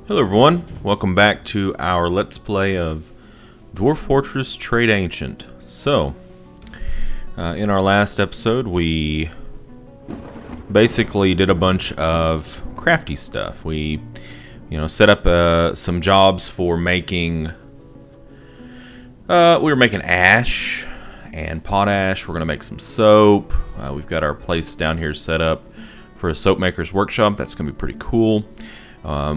Hello everyone, welcome back to our Let's Play of Dwarf Fortress Tradeancient. So, in our last episode we basically did a bunch of crafty stuff. We, set up some jobs for making, we were making ash and potash. We're going to make some soap. We've got our place down here set up for a soap maker's workshop. That's going to be pretty cool.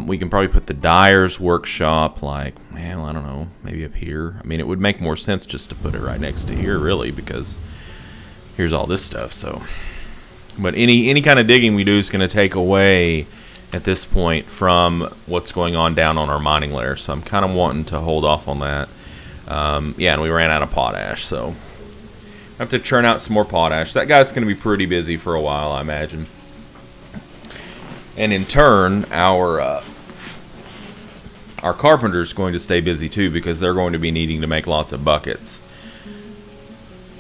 We can probably put the dyer's workshop, like, well, I don't know, maybe up here. I mean, it would make more sense just to put it right next to here, really, because here's all this stuff. So, but any kind of digging we do is going to take away at this point from what's going on down on our mining layer. So I'm kind of wanting to hold off on that. Yeah, and we ran out of potash, so I have to churn out some more potash. That guy's going to be pretty busy for a while, I imagine. And in turn, our carpenter's going to stay busy too, because they're going to be needing to make lots of buckets.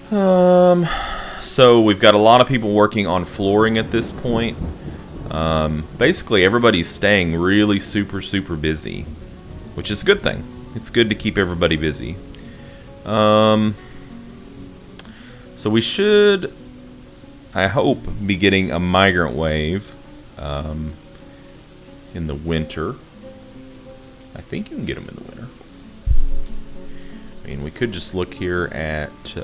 So we've got a lot of people working on flooring at this point. Basically, everybody's staying really super busy, which is a good thing. It's good to keep everybody busy. So we should, I hope, be getting a migrant wave. In the winter. I think you can get them in the winter. I mean, we could just look here at...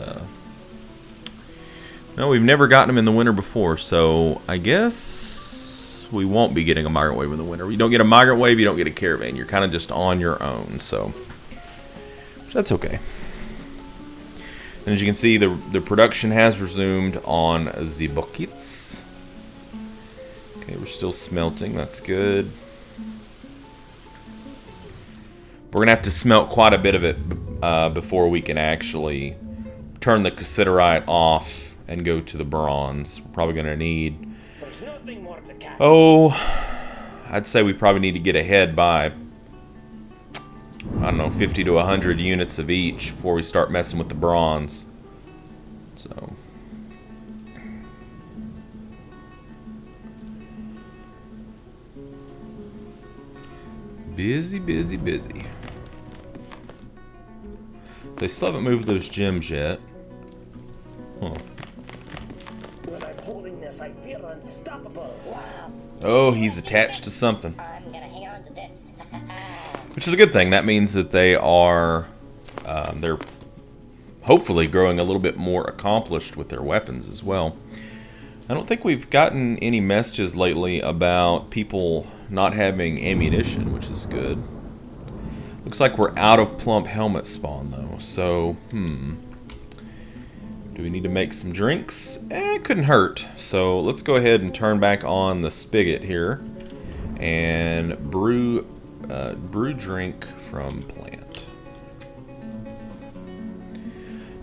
No, we've never gotten them in the winter before, so I guess we won't be getting a migrant wave in the winter. You don't get a migrant wave, you don't get a caravan. You're kind of just on your own, so that's okay. And as you can see, the production has resumed on the buckets. Okay, we're still smelting. That's good. We're going to have to smelt quite a bit of it before we can actually turn the cassiterite off and go to the bronze. We're probably going to need... I'd say we probably need to get ahead by, I don't know, 50 to 100 units of each before we start messing with the bronze. So... busy. They still haven't moved those gems yet. Huh. When I'm holding this, I feel unstoppable. Wow. Oh, he's attached to something. I'm gonna hang on to this. Which is a good thing. That means that they are, they're hopefully growing a little bit more accomplished with their weapons as well. I don't think we've gotten any messages lately about people not having ammunition, which is good. Looks like we're out of plump helmet spawn, though. So, do we need to make some drinks? It couldn't hurt. So let's go ahead and turn back on the spigot here and brew drink from plant.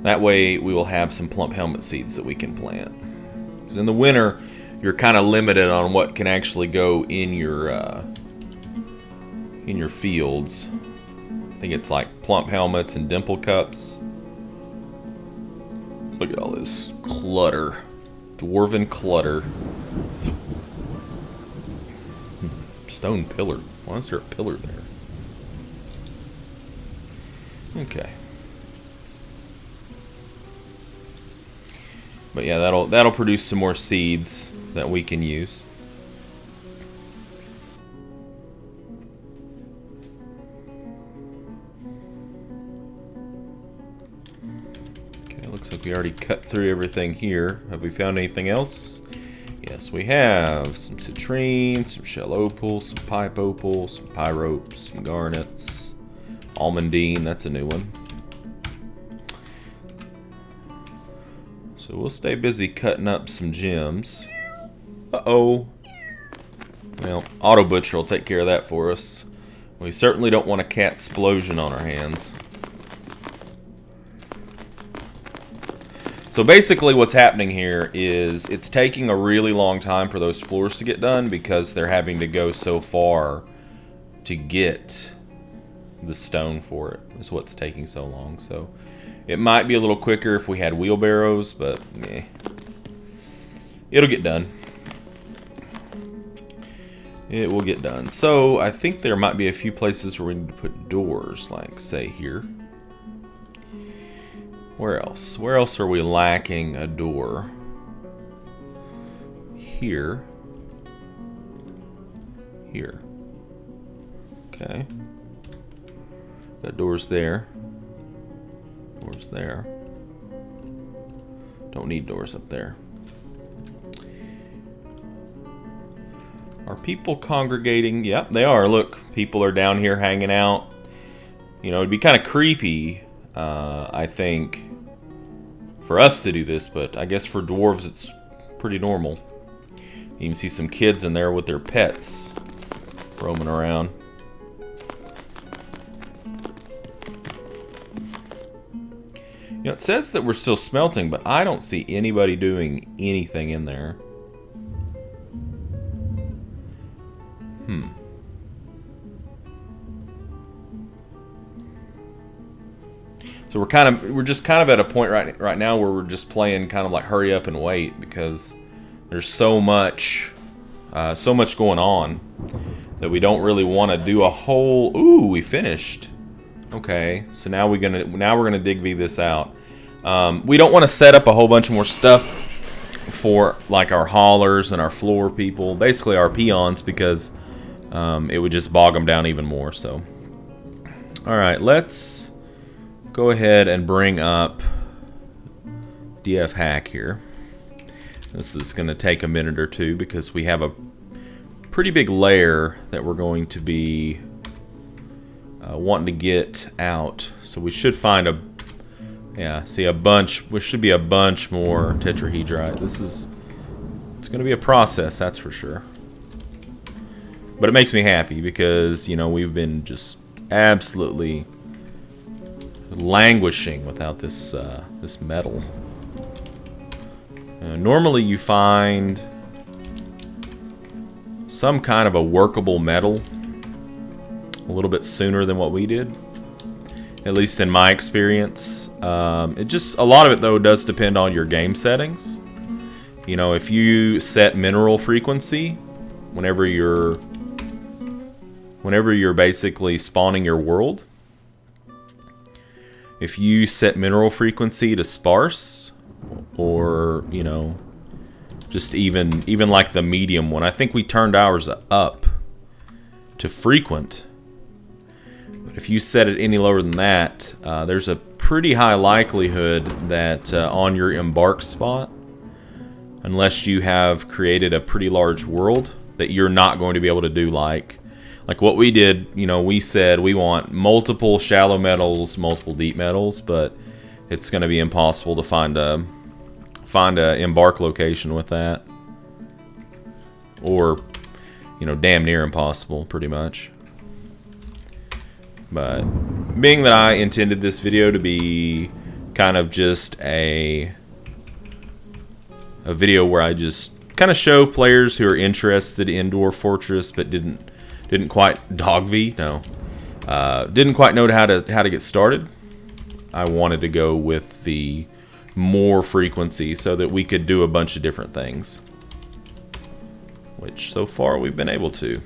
That way we will have some plump helmet seeds that we can plant. Because in the winter, you're kind of limited on what can actually go in your fields. I think it's like plump helmets and dimple cups. Look at all this clutter. Dwarven clutter. Stone pillar. Why is there a pillar there? Okay. But yeah, that'll produce some more seeds that we can use. Okay, looks like we already cut through everything here. Have we found anything else? Yes, we have some citrine, some shell opal, some pipe opal, some pyrope, some garnets, almandine. That's a new one. So we'll stay busy cutting up some gems. Uh-oh. Well, Auto Butcher will take care of that for us. We certainly don't want a cat explosion on our hands. So basically what's happening here is it's taking a really long time for those floors to get done because they're having to go so far to get the stone for it, is what's taking so long. So it might be a little quicker if we had wheelbarrows, but it'll get done. It will get done. So I think there might be a few places where we need to put doors, like say here. Where else? Where else are we lacking a door? Here. Here. Okay. Got doors there. Doors there. Don't need doors up there. Are people congregating? Yep, they are. Look, people are down here hanging out. You know, it'd be kind of creepy, I think, for us to do this, but I guess for dwarves it's pretty normal. You can see some kids in there with their pets roaming around. You know, it says that we're still smelting, but I don't see anybody doing anything in there. So we're just kind of at a point right now where we're just playing kind of like hurry up and wait, because there's so much going on that we don't really want to do a whole. Ooh, we finished. Okay, so now we're gonna dig this out. We don't want to set up a whole bunch more stuff for like our haulers and our floor people, basically our peons, because it would just bog them down even more. So, all right, let's go ahead and bring up DF hack here. This is going to take a minute or two because we have a pretty big layer that we're going to be wanting to get out. So we should find a bunch. There should be a bunch more tetrahedrite. It's going to be a process, that's for sure. But it makes me happy because, you know, we've been just absolutely languishing without this this metal. Normally you find some kind of a workable metal a little bit sooner than what we did, at least in my experience. It just, a lot of it though does depend on your game settings. You know, if you set mineral frequency whenever you're basically spawning your world, if you set mineral frequency to sparse, or, you know, just even like the medium one, I think we turned ours up to frequent. But if you set it any lower than that, there's a pretty high likelihood that on your embark spot, unless you have created a pretty large world, that you're not going to be able to do like what we did. You know, we said we want multiple shallow metals, multiple deep metals, but it's going to be impossible to find a embark location with that, or, you know, damn near impossible, pretty much. But being that I intended this video to be kind of just a video where I just kind of show players who are interested in Dwarf Fortress but didn't quite didn't quite know how to get started, I wanted to go with the more frequency so that we could do a bunch of different things, which so far we've been able to.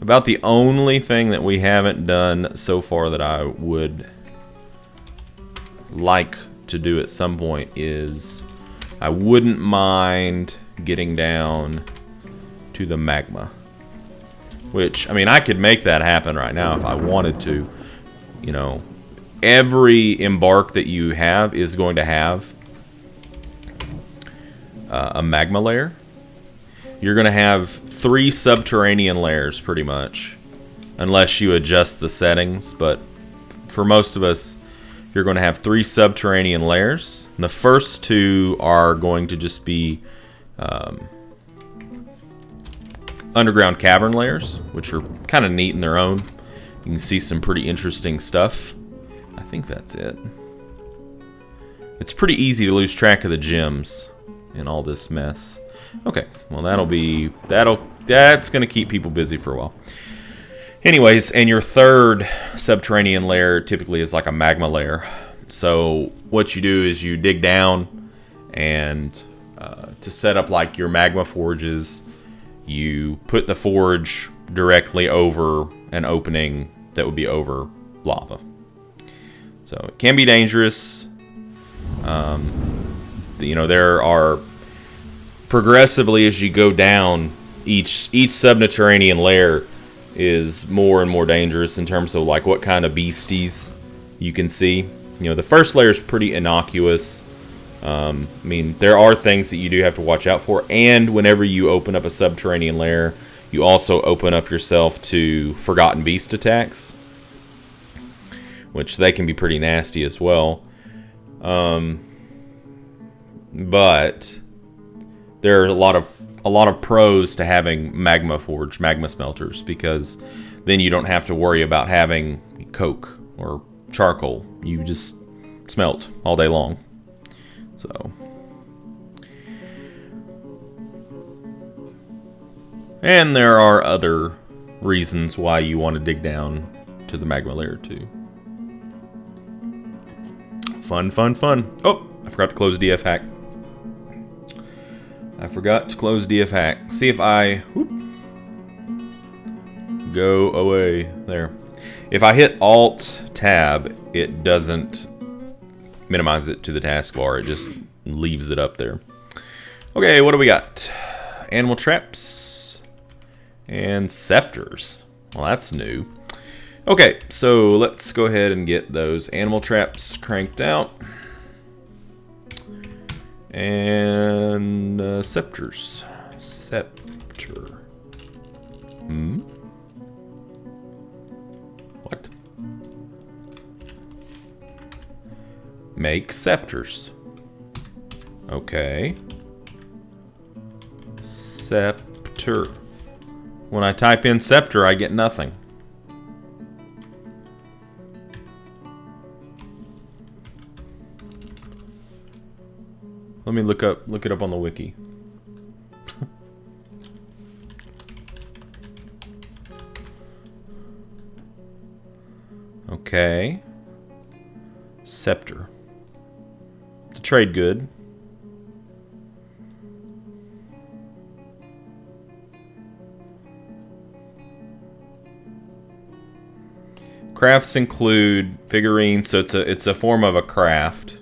About the only thing that we haven't done so far that I would like to do at some point is, I wouldn't mind getting down to the magma. Which, I mean, I could make that happen right now if I wanted to. You know, every embark that you have is going to have a magma layer. You're going to have 3 subterranean layers, pretty much, unless you adjust the settings. But for most of us, you're going to have 3 subterranean layers. And the first 2 are going to just be underground cavern layers, which are kind of neat in their own. You can see some pretty interesting stuff. I think that's it. It's pretty easy to lose track of the gems in all this mess. Okay, well that's gonna keep people busy for a while. Anyways, and your third subterranean layer typically is like a magma layer. So what you do is you dig down, and to set up like your magma forges, you put the forge directly over an opening that would be over lava. So it can be dangerous. You know, there are progressively as you go down, each subterranean layer is more and more dangerous in terms of like what kind of beasties you can see. You know, the first layer is pretty innocuous. I mean, there are things that you do have to watch out for, and whenever you open up a subterranean layer, you also open up yourself to forgotten beast attacks, which they can be pretty nasty as well. But there are a lot of pros to having magma smelters, because then you don't have to worry about having coke or charcoal. You just smelt all day long. So, and there are other reasons why you want to dig down to the magma layer too. Fun. Oh, I forgot to close DF hack. See if I go away there. If I hit Alt Tab, it doesn't minimize it to the taskbar. It just leaves it up there. Okay, what do we got? Animal traps and scepters. Well, that's new. Okay, so let's go ahead and get those animal traps cranked out. And scepters. Scepter. What? Make scepters. Okay. Scepter. When I type in scepter, I get nothing. Let me look it up on the wiki. Okay. Scepter. It's a trade good. Crafts include figurines, so it's a form of a craft.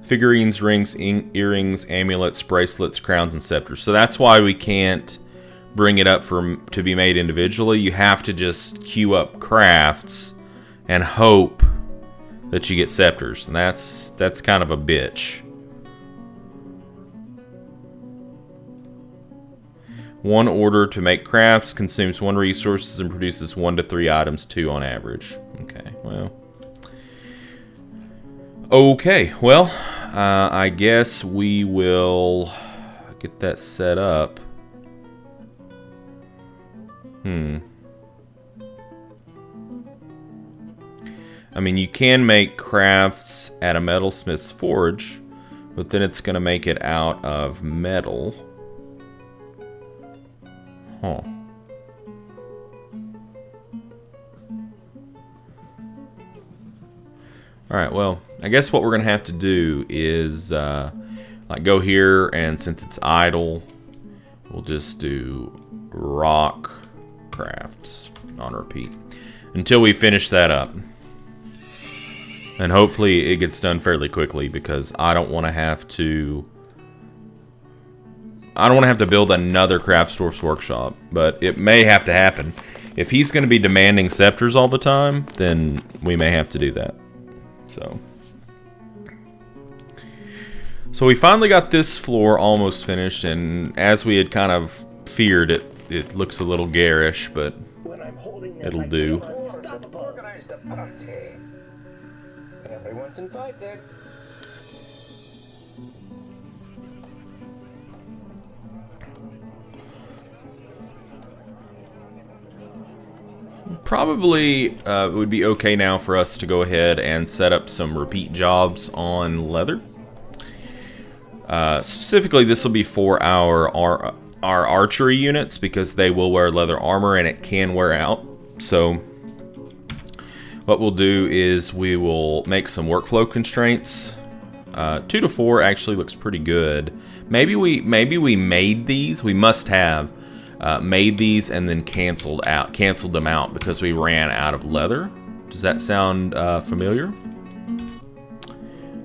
Figurines, rings, earrings, amulets, bracelets, crowns, and scepters. So that's why we can't bring it up to be made individually. You have to just queue up crafts and hope that you get scepters. And that's kind of a bitch. One order to make crafts consumes 1 resources and produces 1 to 3 items, 2 on average. Okay, well. Okay, well, I guess we will get that set up. I mean, you can make crafts at a metalsmith's forge, but then it's going to make it out of metal. Huh. Alright, well, I guess what we're going to have to do is like go here, and since it's idle, we'll just do rock crafts on repeat until we finish that up. And hopefully it gets done fairly quickly, because I don't want to have to build another Craftsdwarf's workshop, but it may have to happen. If he's going to be demanding scepters all the time, then we may have to do that. So we finally got this floor almost finished, and as we had kind of feared, it looks a little garish, but it'll do. Organized a party. Everyone's invited. Probably it would be okay now for us to go ahead and set up some repeat jobs on leather. Specifically, this will be for our archery units, because they will wear leather armor and it can wear out. So what we'll do is we will make some workflow constraints 2 to 4 actually looks pretty good. Maybe we made these. We must have made these and then canceled them out because we ran out of leather. Does that sound familiar?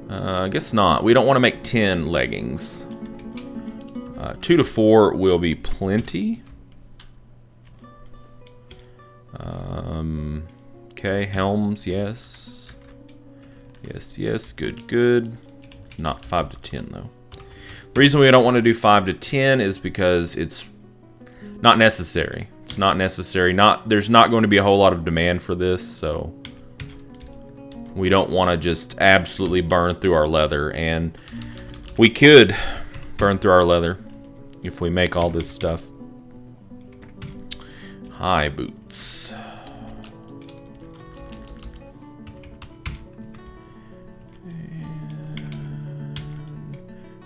I guess not. We don't want to make 10 leggings. 2 to 4 will be plenty. Okay, helms, yes. Yes, good. Not 5 to 10, though. The reason we don't want to do 5 to 10 is because it's not necessary. It's not necessary. There's not going to be a whole lot of demand for this, so we don't want to just absolutely burn through our leather. And we could burn through our leather if we make all this stuff. High boots. And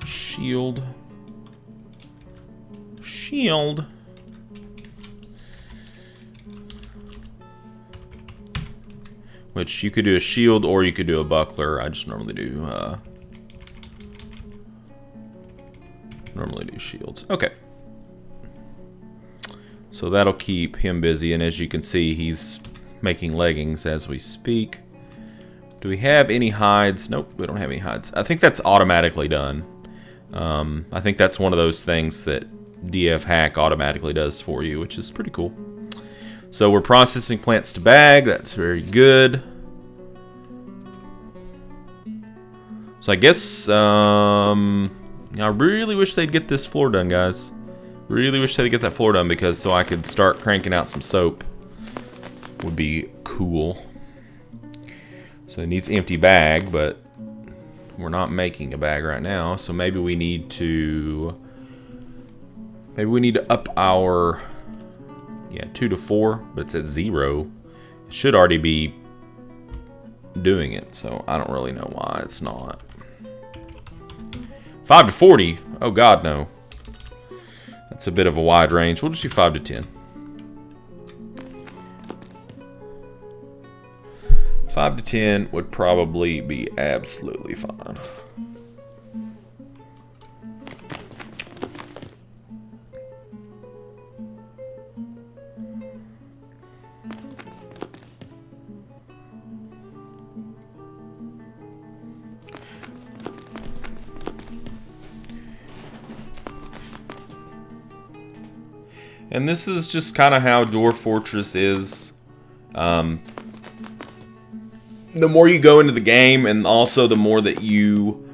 shield. Which you could do a shield or you could do a buckler. I just normally do shields. Okay. So that'll keep him busy, and as you can see, he's making leggings as we speak. Do we have any hides? Nope, we don't have any hides. I think that's automatically done. I think that's one of those things that DF Hack automatically does for you, which is pretty cool. So we're processing plants to bag. That's very good. So I guess I really wish they'd get this floor done, guys. Really wish they'd get that floor done because so I could start cranking out some soap. Would be cool. So it needs an empty bag, but we're not making a bag right now. So maybe we need to up our 2 to 4, but it's at 0. It should already be doing it, so I don't really know why it's not. 5 to 40? Oh god, no. That's a bit of a wide range. We'll just do 5 to 10. 5 to 10 would probably be absolutely fine. And this is just kind of how Dwarf Fortress is. The more you go into the game, and also the more that you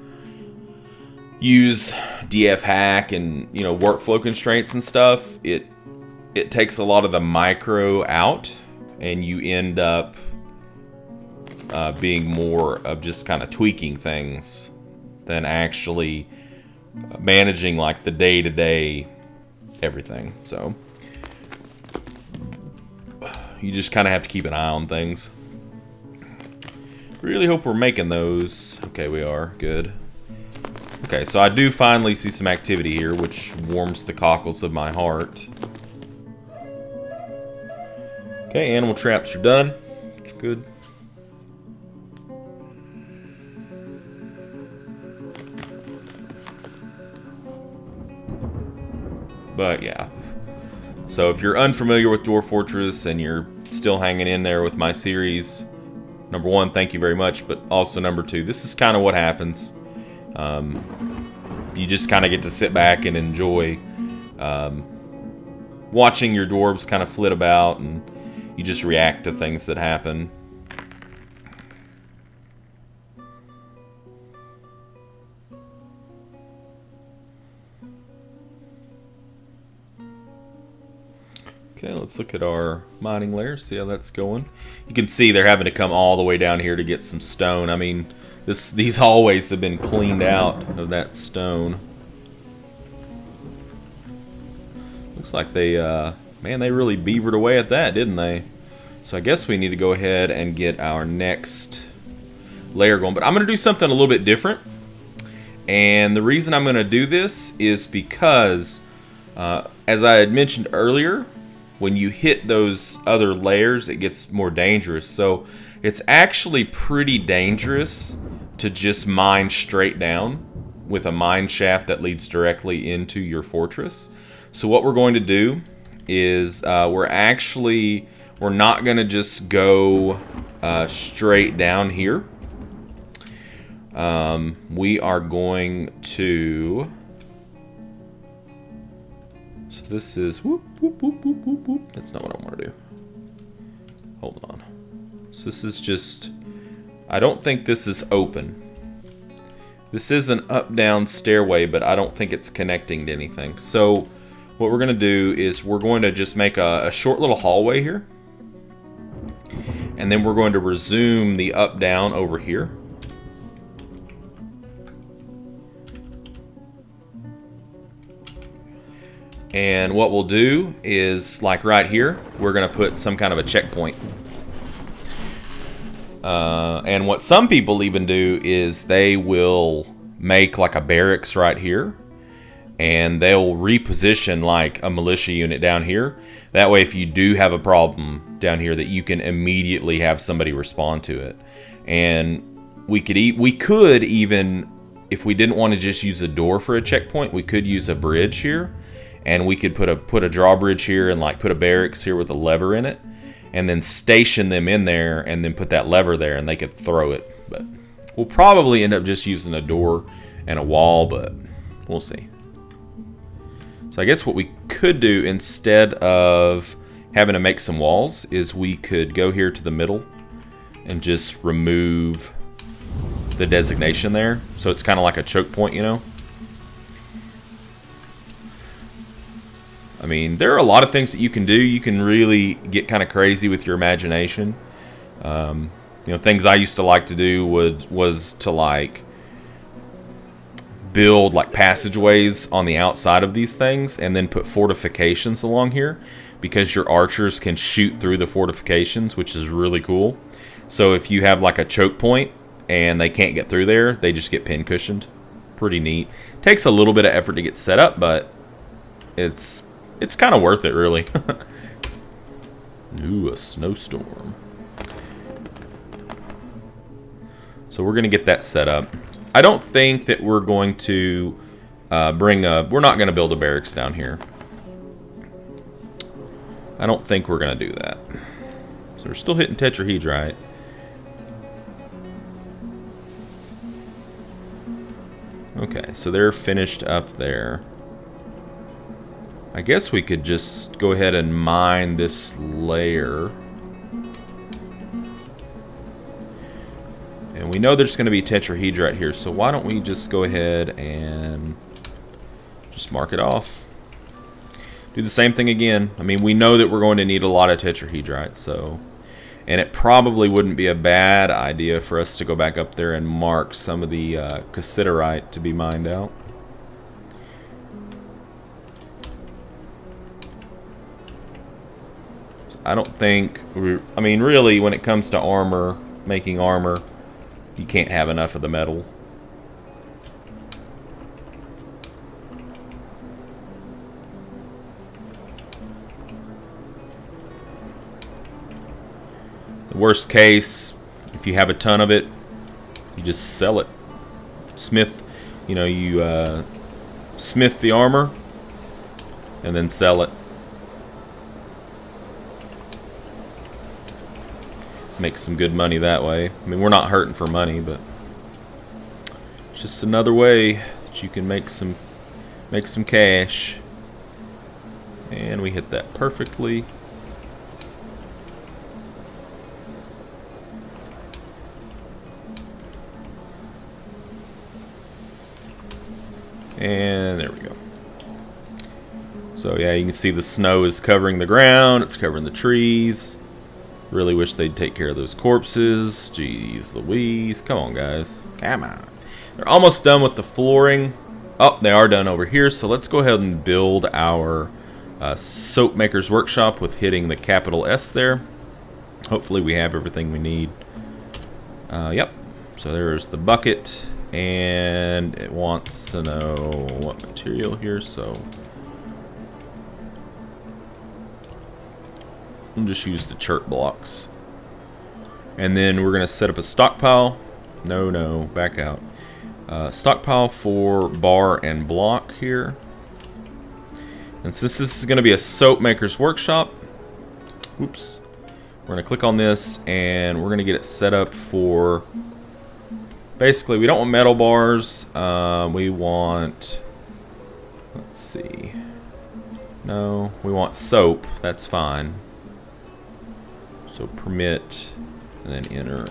use DF Hack and workflow constraints and stuff, it takes a lot of the micro out, and you end up being more of just kind of tweaking things than actually managing like the day-to-day everything. So you just kind of have to keep an eye on things. Really hope we're making those. Okay, we are. Good. Okay, so I do finally see some activity here, which warms the cockles of my heart. Okay, animal traps are done. That's good. But yeah. So if you're unfamiliar with Dwarf Fortress and you're still hanging in there with my series, number one, thank you very much. But also number two, this is kind of what happens. You just kind of get to sit back and enjoy watching your dwarves kind of flit about, and you just react to things that happen. Okay, let's look at our mining layer, see how that's going. You can see they're having to come all the way down here to get some stone. I mean, these hallways have been cleaned out of that stone. Looks like they, man, they really beavered away at that, didn't they? So I guess we need to go ahead and get our next layer going. But I'm going to do something a little bit different. And the reason I'm going to do this is because, as I had mentioned earlier, when you hit those other layers, it gets more dangerous. So it's actually pretty dangerous to just mine straight down with a mine shaft that leads directly into your fortress. So what we're going to do is we're not going to just go straight down here. We are going to... So this is... Whoop, whoop, whoop, whoop, whoop, whoop. That's not what I want to do. Hold on. So this is just... I don't think this is open. This is an up-down stairway, but I don't think it's connecting to anything. So what we're going to do is we're going to just make a short little hallway here. And then we're going to resume the up-down over here. And what we'll do is, like right here, we're going to put some kind of a checkpoint. And what some people even do is they will make like a barracks right here. And they'll reposition like a militia unit down here. That way, if you do have a problem down here, that you can immediately have somebody respond to it. And we could even, if we didn't want to just use a door for a checkpoint, we could use a bridge here. And we could put a drawbridge here and like put a barracks here with a lever in it, and then station them in there, and then put that lever there, and they could throw it. But we'll probably end up just using a door and a wall, but we'll see. So I guess what we could do instead of having to make some walls is we could go here to the middle and just remove the designation there, so it's kind of like a choke point, you know. I mean, there are a lot of things that you can do. You can really get kind of crazy with your imagination. You know, things I used to like to do was to like build like passageways on the outside of these things, and then put fortifications along here, because your archers can shoot through the fortifications, which is really cool. So if you have like a choke point and they can't get through there, they just get pin cushioned. Pretty neat. Takes a little bit of effort to get set up, but it's kind of worth it, really. Ooh, a snowstorm. So we're going to get that set up. I don't think that we're going to we're not going to build a barracks down here. I don't think we're going to do that. So we're still hitting tetrahedrite. Okay, so they're finished up there. I guess we could just go ahead and mine this layer. And we know there's going to be tetrahedrite here, so why don't we just go ahead and just mark it off. Do the same thing again. I mean, we know that we're going to need a lot of tetrahedrite, so... And it probably wouldn't be a bad idea for us to go back up there and mark some of the cassiterite to be mined out. I don't think, I mean, really, when it comes to armor, making armor, you can't have enough of the metal. The worst case, if you have a ton of it, you just sell it. Smith, you know, you smith the armor and then sell it. Make some good money that way. I mean, we're not hurting for money, but it's just another way that you can make some cash. And we hit that perfectly. And there we go. So yeah, you can see the snow is covering the ground. It's covering the trees. Really wish they'd take care of those corpses. Jeez Louise. Come on, guys. Come on. They're almost done with the flooring. Oh, they are done over here. So let's go ahead and build our soap maker's workshop with hitting the capital S there. Hopefully we have everything we need. Yep. So there's the bucket. And it wants to know what material here. So we'll just use the chert blocks. And then we're going to set up a stockpile. No, no, back out. Stockpile for bar and block here. And since this is going to be a soap maker's workshop, oops, we're going to click on this and we're going to get it set up for, basically we don't want metal bars, we want, let's see, no, we want soap, that's fine. So permit, and then enter.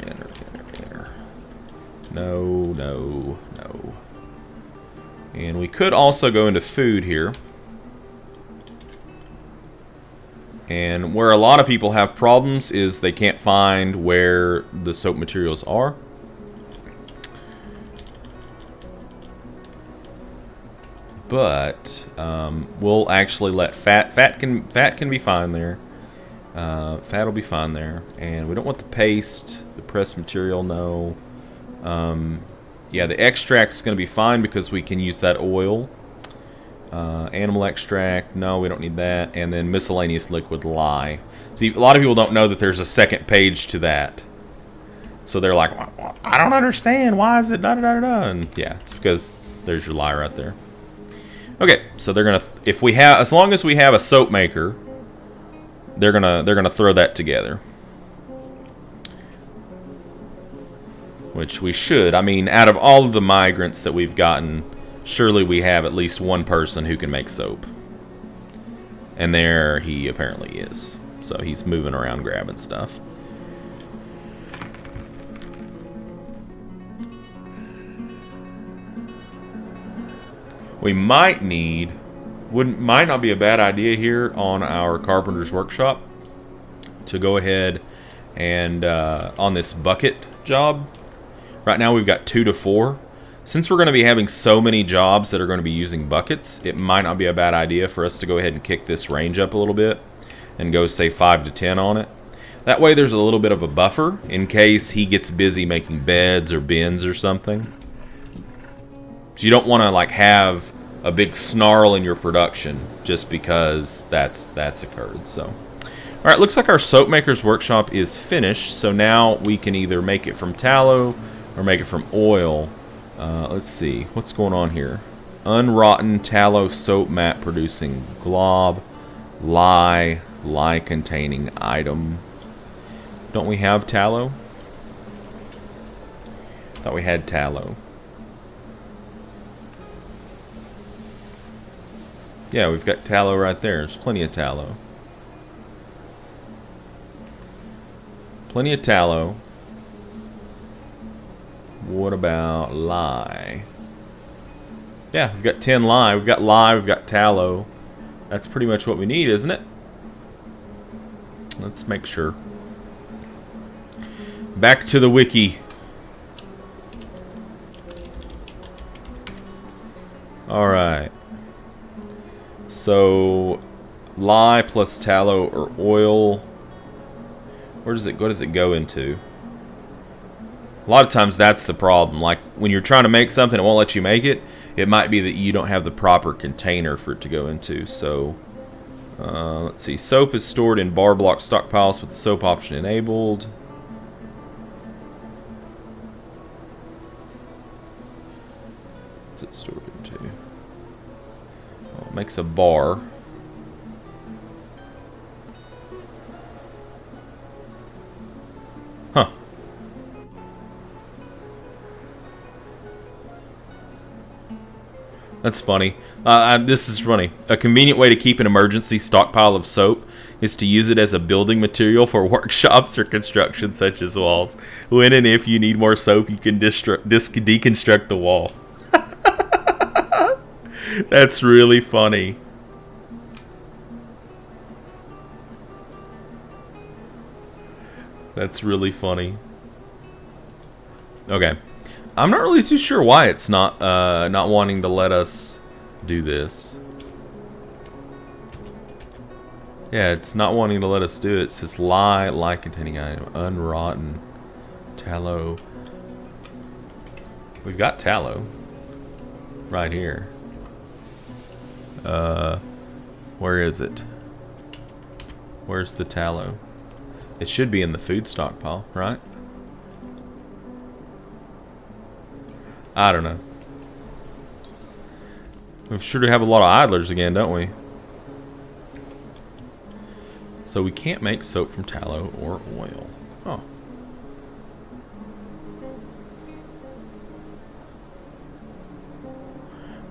No, no, no. And we could also go into food here. And where a lot of people have problems is they can't find where the soap materials are. But we'll actually let fat can be fine there. Fat will be fine there. And we don't want the paste, the pressed material, no. Yeah, the extract's going to be fine because we can use that oil. Animal extract, no, we don't need that. And then miscellaneous liquid lye. See, a lot of people don't know that there's a second page to that. So they're like, well, I don't understand. Why is it da-da-da-da-da? And yeah, it's because there's your lye right there. Okay, so they're gonna, if we have, as long as we have a soap maker, they're gonna throw that together. Which we should. I mean, out of all of the migrants that we've gotten, surely we have at least one person who can make soap. And there he apparently is. So he's moving around grabbing stuff. We might need, might not be a bad idea here on our carpenter's workshop to go ahead and on this bucket job. Right now we've got 2 to 4. Since we're going to be having so many jobs that are going to be using buckets, it might not be a bad idea for us to go ahead and kick this range up a little bit and go, say, 5 to 10 on it. That way there's a little bit of a buffer in case he gets busy making beds or bins or something. So you don't want to like have a big snarl in your production just because that's occurred. So, all right, looks like our soap maker's workshop is finished. So now we can either make it from tallow or make it from oil. Let's see what's going on here. Unrotten tallow soap mat producing glob, lye containing item. Don't we have tallow? Thought we had tallow. Yeah, we've got tallow right there. There's plenty of tallow. Plenty of tallow. What about lye? Yeah, we've got 10 lye. We've got lye, we've got tallow. That's pretty much what we need, isn't it? Let's make sure. Back to the wiki. Alright. So, lye plus tallow or oil. What does it go into? A lot of times that's the problem. Like when you're trying to make something, it won't let you make it. It might be that you don't have the proper container for it to go into. So, let's see. Soap is stored in bar block stockpiles with the soap option enabled. What's it stored into? Well, it makes a bar. Huh. That's funny. This is funny. A convenient way to keep an emergency stockpile of soap is to use it as a building material for workshops or construction such as walls. When and if you need more soap, you can deconstruct the wall. That's really funny. That's really funny. Okay. I'm not really too sure why it's not wanting to let us do this. Yeah, it's not wanting to let us do it. It says lye containing item, unrotten, tallow. We've got tallow right here. Where is it? Where's the tallow? It should be in the food stockpile, right? I don't know. We sure do have a lot of idlers again, don't we? So we can't make soap from tallow or oil. Oh.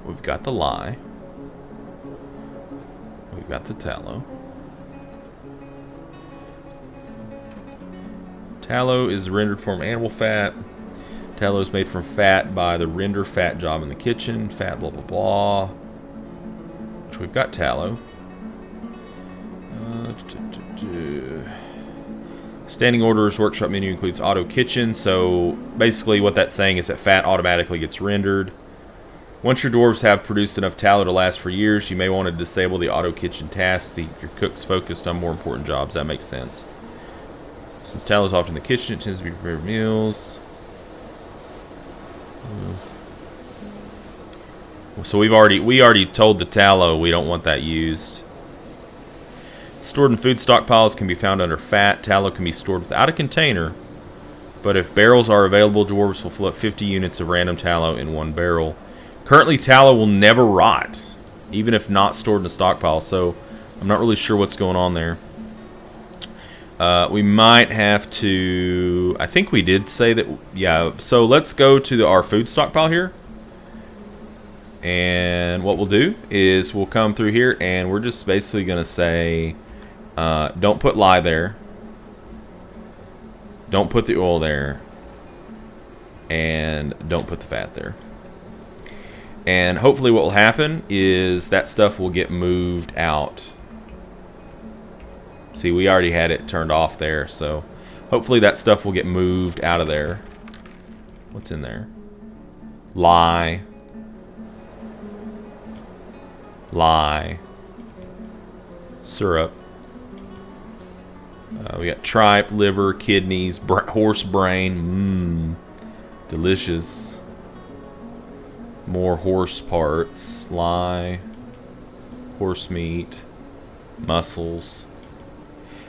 We've got the lye. We've got the tallow. Tallow is the rendered form of animal fat. Tallow is made from fat by the render fat job in the kitchen. Fat blah blah blah. Which we've got tallow. Standing orders workshop menu includes auto kitchen. So basically what that's saying is that fat automatically gets rendered. Once your dwarves have produced enough tallow to last for years, you may want to disable the auto kitchen task to keep your cooks focused on more important jobs. That makes sense. Since tallow is often in the kitchen, it tends to be prepared meals. So we already told the tallow we don't want that used. Stored in food stockpiles can be found under fat. Tallow can be stored without a container, but if barrels are available, dwarves will fill up 50 units of random tallow in one barrel. Currently, tallow will never rot, even if not stored in a stockpile, so I'm not really sure what's going on there. We might have to... I think we did say that... Yeah, so let's go to our food stockpile here. And what we'll do is we'll come through here, and we're just basically going to say... don't put lye there. Don't put the oil there. And don't put the fat there. And hopefully what will happen is that stuff will get moved out. See, we already had it turned off there, so hopefully that stuff will get moved out of there. What's in there? Lye. Lye. Syrup. We got tripe, liver, kidneys, horse brain. Delicious. More horse parts. Lye. Horse meat. Muscles.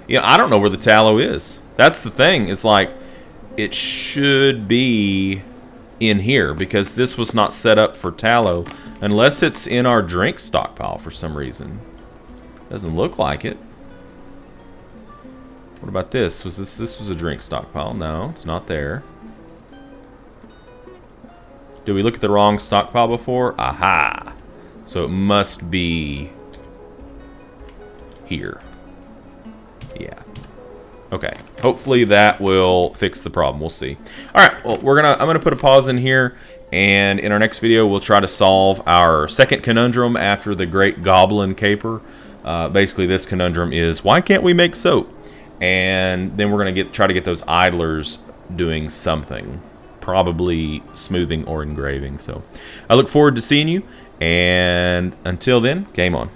Yeah, I don't know where the tallow is. That's the thing. It's like, it should be in here because this was not set up for tallow unless it's in our drink stockpile for some reason. Doesn't look like it. What about this? This was a drink stockpile? No, it's not there. Did we look at the wrong stockpile before? Aha! So it must be here. Yeah. Okay. Hopefully that will fix the problem. We'll see. All right. Well, I'm gonna put a pause in here, and in our next video, we'll try to solve our second conundrum after the Great Goblin Caper. Basically, this conundrum is why can't we make soap? And then we're gonna try to get those idlers doing something, probably smoothing or engraving. So I look forward to seeing you, and until then, game on.